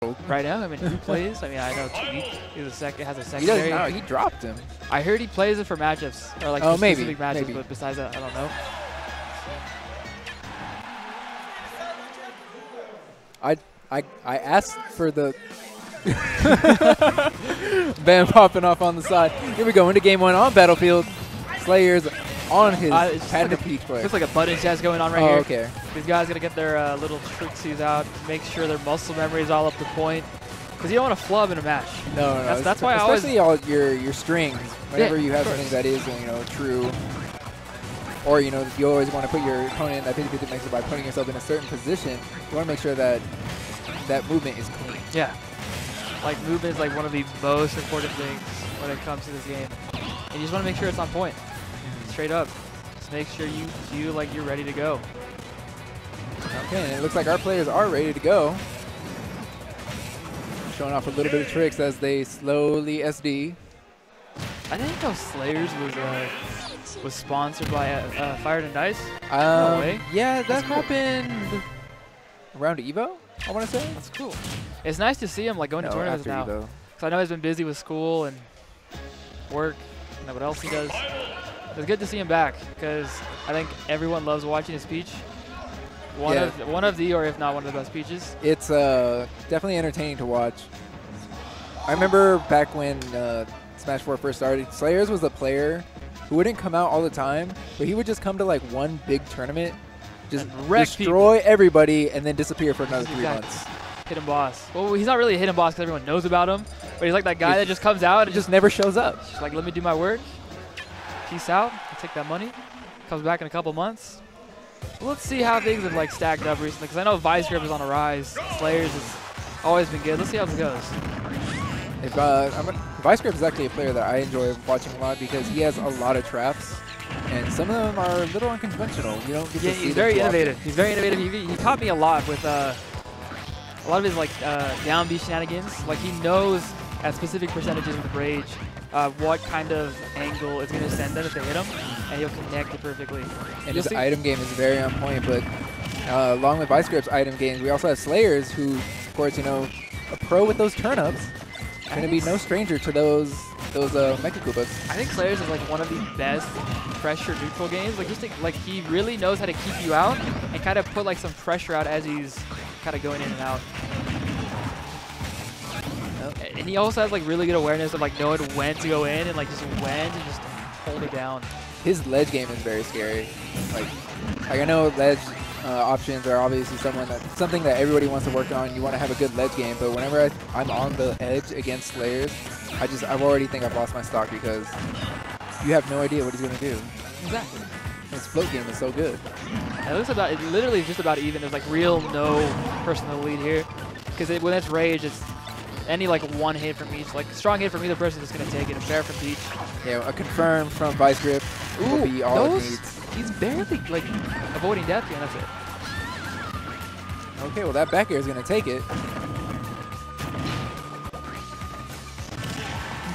right now. I mean, who plays? I mean, I know he's a second, has a He secondary. doesn't know. He dropped him. I heard he plays it for matchups or like maybe, specific matchups, maybe. but besides that, I don't know. I asked for the Bam popping off on the side. Here we go into game 1 on Battlefield. SlayerZ on his patented peach play. Looks like a button chest going on right here. Okay. These guys got to get their little tricksies out, make sure their muscle memory is all up to point. Because you don't want to flub in a match. No. That's why especially all your strings. Whenever you have something that is true, or you always want to put your opponent in that 50-50 mixer by putting yourself in a certain position. You want to make sure that that movement is clean. Yeah. Like movement is like one of the most important things when it comes to this game. And you just want to make sure it's on point. Straight up. Just make sure you feel like you're ready to go. Okay, and it looks like our players are ready to go. Showing off a little bit of tricks as they slowly SD. I didn't know SlayerZ was sponsored by Fire and Dice. No way. Yeah, that happened around Evo, I want to say. That's cool. It's nice to see him like going to tournaments now. Evo. Because I know he's been busy with school and work and what else he does. It's good to see him back because I think everyone loves watching his speech. One of the, or if not one of the best speeches. It's definitely entertaining to watch. I remember back when Smash 4 first started, SlayerZ was a player who wouldn't come out all the time, but he would just come to like one big tournament, just destroy everybody, and then disappear for another 3 months. Hidden boss. Well, he's not really a hidden boss because everyone knows about him, but he's like that guy that just comes out and just never shows up. Just like, let me do my work. Peace out. I'll take that money. Comes back in a couple months. Well, let's see how things have like stacked up recently because I know ViceGrip is on a rise. SlayerZ has always been good. Let's see how it goes. ViceGrip is actually a player that I enjoy watching a lot because he has a lot of traps, and some of them are a little unconventional. You don't get to see he's very innovative. He's very innovative. He taught me a lot with a lot of his like down B shenanigans. Like he knows at specific percentages with Rage what kind of angle it's going to send them if they hit him, and he'll connect it perfectly. And his item game is very on point, but along with ViceGrip's item games, we also have SlayerZ, who, of course, a pro with those turn-ups. Going to be no stranger to those Mecha Koopas. I think SlayerZ is like one of the best pressure neutral games. Like just like he really knows how to keep you out and kind of put like some pressure out as he's kind of going in and out. And he also has like really good awareness of like knowing when to go in and like just when to just hold it down. His ledge game is very scary. Like I know ledge options are obviously something that everybody wants to work on. You want to have a good ledge game, but whenever I'm on the edge against SlayerZ, I already think I've lost my stock because you have no idea what he's going to do. Exactly. His float game is so good. It looks about it literally just about even. There's like real no personal lead here because when it's Rage, it's any like one hit from each, like strong hit from either person is going to take it. A fair from each. Yeah, a confirm from ViceGrip will be all it needs. He's barely like avoiding death here, and that's it. Okay, well that back air is going to take it.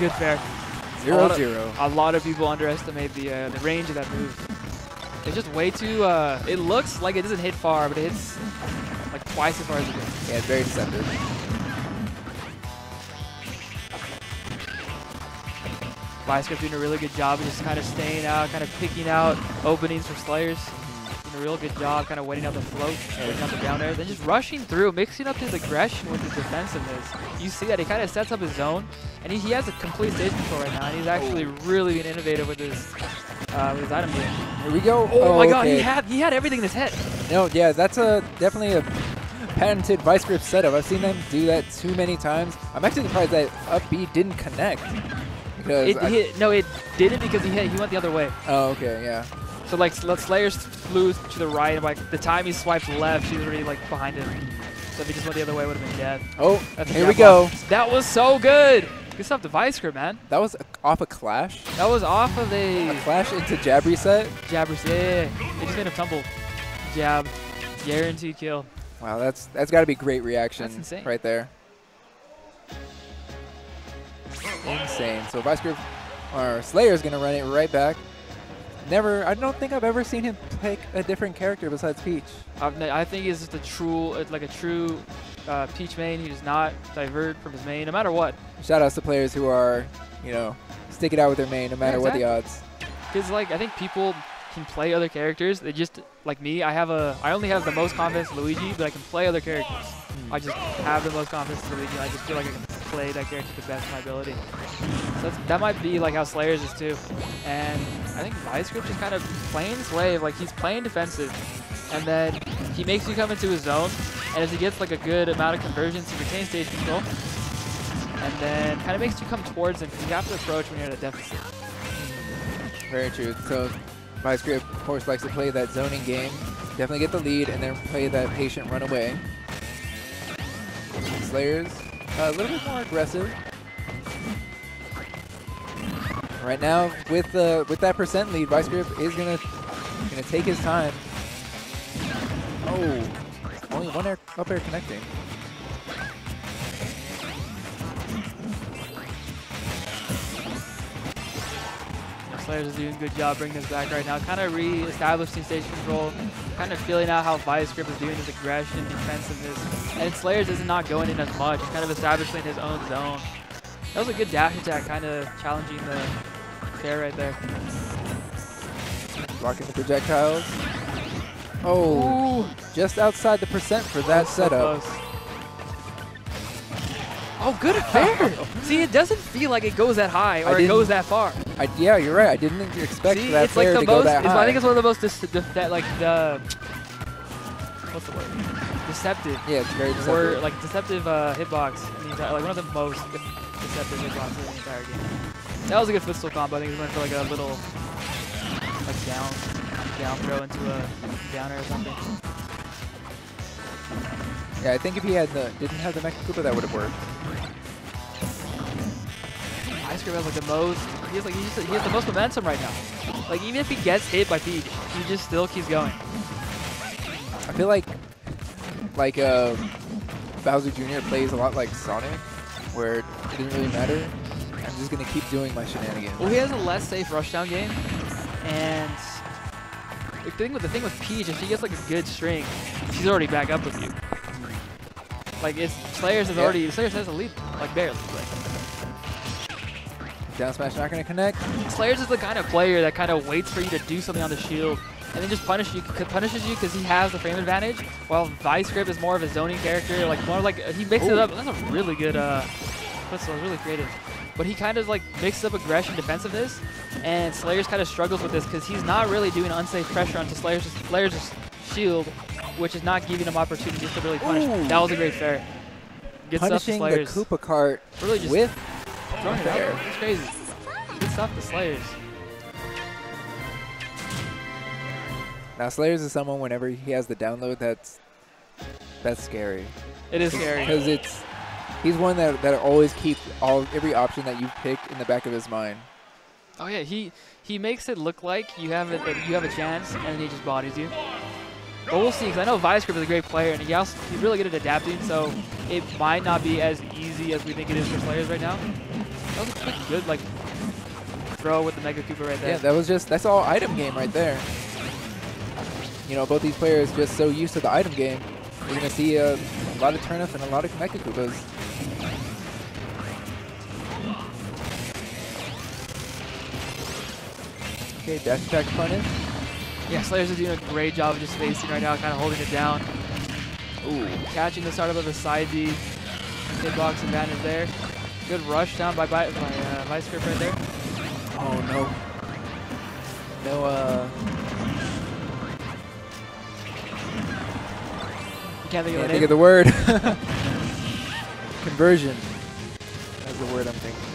Good fair. 0-0. A lot of people underestimate the range of that move. It's just way too. It looks like it doesn't hit far, but it hits like twice as far as it does. Yeah, it's very deceptive. ViceGrip doing a really good job of just kind of staying out, kind of picking out openings for SlayerZ. Doing a real good job, kind of waiting out the float, waiting out the down air, then just rushing through, mixing up his aggression with his defensiveness. You see that he kind of sets up his zone, and he has a complete stage control right now, and he's actually really being innovative with his item game. Here we go. Oh my God, he had everything in his head. No, yeah, that's definitely a patented ViceGrip setup. I've seen them do that too many times. I'm actually surprised that up B didn't connect. No, it didn't because he went the other way. Oh, okay, yeah. So like SlayerZ flew to the right, and by the time he swiped left, she was already like behind him. So if he just went the other way, it would have been death. Oh, here we go. That was so good. Good stuff to ViceGrip, man. That was off a clash? That was off of a clash into jab reset? Jab reset, yeah. They just made him tumble. Jab. Guaranteed kill. Wow, that's got to be great reaction. That's insane. Right there. Insane. So ViceGrip, or SlayerZ, going to run it right back. I don't think I've ever seen him pick a different character besides Peach. I think it's just a true Peach main. He does not divert from his main, no matter what. Shout outs to players who are, you know, stick it out with their main no matter what the odds. Because like I think people can play other characters. They just like me. I only have the most confidence in Luigi, but I can play other characters. I just have the most confidence in Luigi. I just feel like I can play that character to the best of my ability. So that might be like how SlayerZ is too. And I think ViceGrip just kind of playing this wave. Like he's playing defensive, and then he makes you come into his zone. And as he gets like a good amount of conversions, he retains stage control. And then kind of makes you come towards him because you have to approach when you're at a deficit. Very true. So ViceGrip, of course, likes to play that zoning game. Definitely get the lead and then play that patient run away. SlayerZ a little bit more aggressive. Right now, with that percent lead, ViceGrip is gonna take his time. Oh, only one up air connecting. SlayerZ is doing a good job bringing this back right now. Kind of re-establishing stage control. Kind of feeling out how ViceGrip is doing his aggression, defensiveness. And SlayerZ is not going in as much. He's kind of establishing his own zone. That was a good dash attack, kind of challenging the fair right there. Blocking the projectiles. Oh, ooh, just outside the percent for that setup. So oh, good fair. See, it doesn't feel like it goes that high or it goes that far. Yeah, you're right. I didn't expect that it's like fair the to go that high. I think it's one of the most what's the word? Deceptive. Yeah, it's very deceptive. Or like deceptive hitbox in the entire, like one of the most deceptive hitboxes in the entire game. That was a good footstool combo. I think he went for like a little like down throw into a downer or something. Yeah, I think if he had didn't have the Mecha Koopa, that would have worked. ViceGrip has like the most. He has the most momentum right now. Like even if he gets hit by Peach, he just still keeps going. I feel like Bowser Jr. plays a lot like Sonic, where it doesn't really matter. I'm just gonna keep doing my shenanigans. Well, he has a less safe rushdown game, and the thing with Peach, if she gets like a good string, she's already back up with you. Like SlayerZ is already SlayerZ has a lead, like barely. Down smash not gonna connect. SlayerZ is the kind of player that kind of waits for you to do something on the shield, and then just punishes you because he has the frame advantage. While ViceGrip is more of a zoning character, like more like he mixes it up. That's a really good footstool, really creative. But he kind of like mixes up aggression, defensiveness, and SlayerZ kind of struggles with this because he's not really doing unsafe pressure onto SlayerZ's shield, which is not giving him opportunities to really punish. Ooh. That was a great fair. Good Punishing stuff to the SlayerZ. Koopa cart really just with throwing it out. It's crazy. Good stuff to SlayerZ. Now SlayerZ is someone whenever he has the download that's scary. It is scary because he's one that always keeps every option that you've picked in the back of his mind. Oh yeah, he makes it look like you have a chance, and then he just bodies you. But we'll see, because I know ViceGrip is a great player, and he's really good at adapting, so it might not be as easy as we think it is for SlayerZ right now. That was a pretty good like throw with the Mega Koopa right there. Yeah, that's all item game right there. You know, both these players just so used to the item game. We're gonna see a lot of turnips and a lot of Mega Koopas. Okay, dash attack punish. Yeah, SlayerZ is doing a great job of just facing right now, kind of holding it down. Ooh, catching the startup of a side B. Hitbox advantage there. Good rush down by ViceGrip right there. Oh no. You can't think of the name? Think of the word. Conversion. That's the word I'm thinking.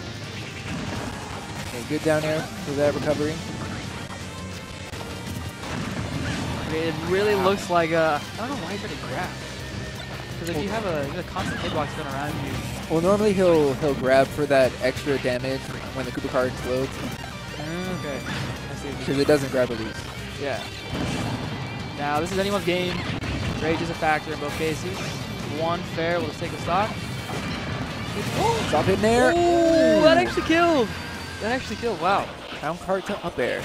Okay, good down air for that recovery. It really looks like I don't know why he's trying to grab. Because if you have a constant hitbox going around you. Well, normally he'll grab for that extra damage when the Koopa card explodes. Okay. Because it doesn't grab at least. Yeah. Now this is anyone's game. Rage is a factor in both cases. One fair, we'll just take a stock. Oh, stop hitting air. Ooh, that actually killed. That actually killed. Wow. Down cart to up air.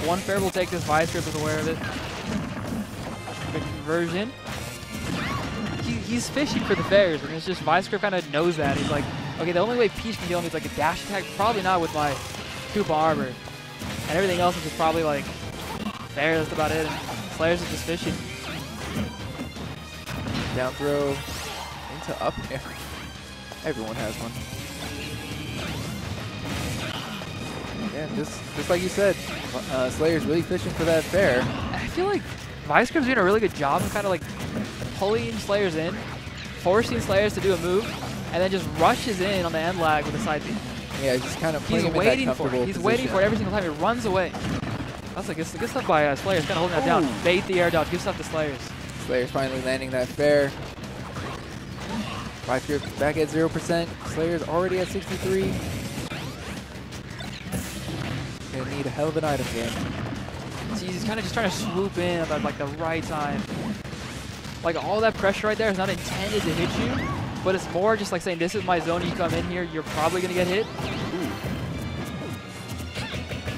One fair will take this. ViceGrip is aware of it. conversion. He's fishing for the fairs, and it's just ViceGrip kind of knows that. He's like, okay, the only way Peach can kill me is like a dash attack, probably not with my Koopa armor. And everything else is just probably like fair, that's about it. And SlayerZ is just fishing. Down throw into up air. Everyone has one. Yeah, just like you said, SlayerZ really fishing for that fair. I feel like ViceGrip's doing a really good job of kind of like pulling SlayerZ in, forcing SlayerZ to do a move, and then just rushes in on the end lag with a side beat. Yeah, just kind of He's waiting for it. He's waiting for it every single time. He runs away. That's like good stuff by SlayerZ, kind of holding that down. Bait the air dodge, give stuff to SlayerZ. SlayerZ finally landing that fair. ViceGrip back at 0%. SlayerZ already at 63. Gonna need a hell of an item game. See, he's kind of just trying to swoop in at like the right time. Like all that pressure right there is not intended to hit you, but it's more just like saying, this is my zone, you come in here, you're probably gonna get hit.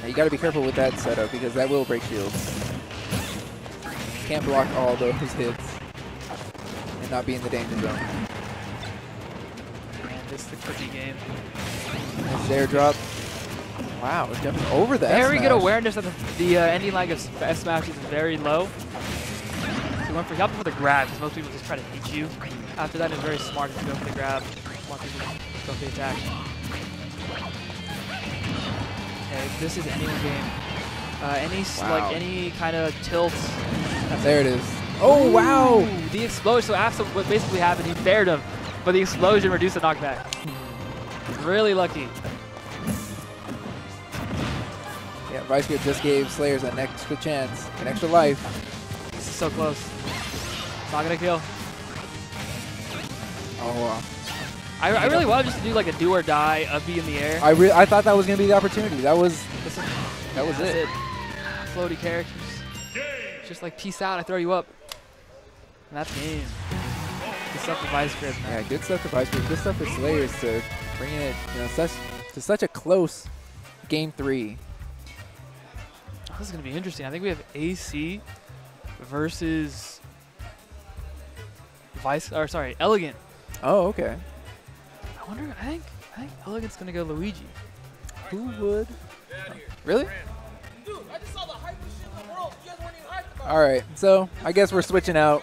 Now you gotta be careful with that setup because that will break shields. Can't block all those hits and not be in the danger zone. Man, this is the cookie game. Nice air drop. Wow, jumping over that. Very good awareness that the ending lag of S smash is very low. He went for the grab because most people just try to hit you. After that, it's very smart to go for the grab. A lot of people go for the attack. Okay, this is anyone's game. Like any kind of tilt. There it is. Oh, wow! The explosion. So after what basically happened, he bared him, but the explosion reduced the knockback. Really lucky. Yeah, ViceGrip just gave SlayerZ an extra chance, an extra life. This is so close. Not gonna kill. Oh, wow. I really wanted just to do like a do or die, up B in the air. I thought that was gonna be the opportunity. That was it. Floaty characters. Just like peace out, I throw you up. And that's game. Good stuff for ViceGrip, man. Yeah, good stuff for ViceGrip. Good stuff for SlayerZ to bringing it, to such a close game 3. This is gonna be interesting. I think we have AC versus Elegant. Oh, okay. I wonder. I think Elegant's gonna go Luigi. Who would? Really? Dude, I just saw the hypest shit in the world. You guys weren't even hyped about it. All right, so I guess we're switching out.